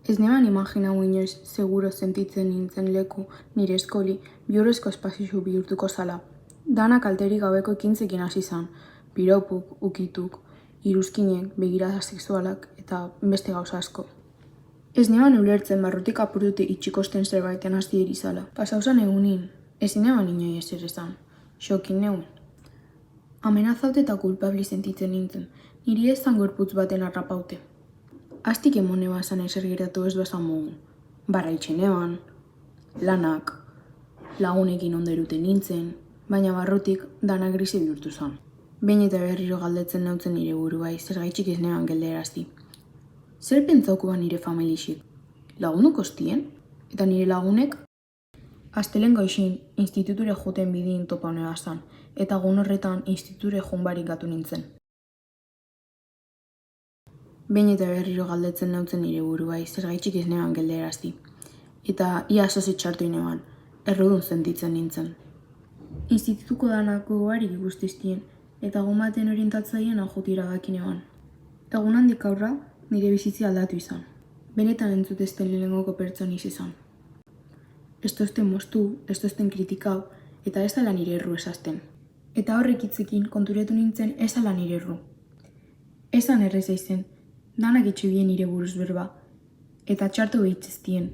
Ez neban imaginau inoiz seguro sentitzen nintzen leku nire eskoli bihurrezko espazio bihurtuko zala. Danak alterik gabeko ekintzekin hasi zan, piropuk, ukituk, iruzkinek, begirada sexualak eta beste gauza asko. Ez neban ulertzen barrutik apurtute itxikosten zerbaiten hasi erizala. Pasauzan egunin, ezin neban inoi ezer esan, xokin neuen. Amenazaute eta kulpabli sentitzen nintzen, niri ez zan gorputz baten arrapaute. Aztik emone bazan ezer gertatu ez bazan mugu. Barra itxeneban, lanak, lagunekin onderuten nintzen, baina barrutik dana grisi bihurtu zan. Behin eta berriro galdetzen nautzen nire buruai, zergaitxik ez neban gelderazti. Zer pentsaukoan nire familixik? Lagunok ostien? Eta nire lagunek? Astelen goixin, instituture joten bidin topa honega zan, eta gun horretan instituture joan barik gatu nintzen. Behin eta berriro galdetzen nautzen nire buruai, zergaitxik ez neban gelderazti. Eta ia sozi txartu ineban, errudun sentitzen nintzen. Institutuko danak gogoarik ikustiztien, eta egun baten orientatzaien ajotira dakineban. Egun handik aurra, nire bizitzi aldatu izan. Benetan entzutezten lehengoko pertsoniz izan. Ez tozten moztu, ez tozten kritikau, eta ez ala nire erru esazten. Eta horrek hitzekin konturetu nintzen ez ala nire erru. Esan erreza izen, danak itxubien nire buruz berba, eta txartu behitzeztien.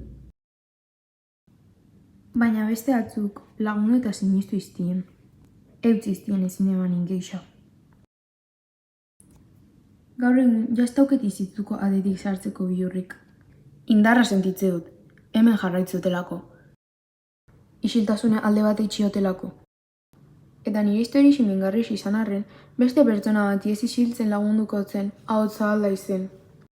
Baina beste batzuk lagundu eta sinistu iztien. Eutz iztien ezin eban ingeixa. Gaur egun jaztauket izituko adetik sartzeko bihurrik. Indarra sentitze dut, hemen jarraitzutelako. Isiltasune alde bat itxiotelako. Eta nire histori mingarri izan arren, beste pertsona bat ez isiltzen lagunduko zen, ahotza alda izen.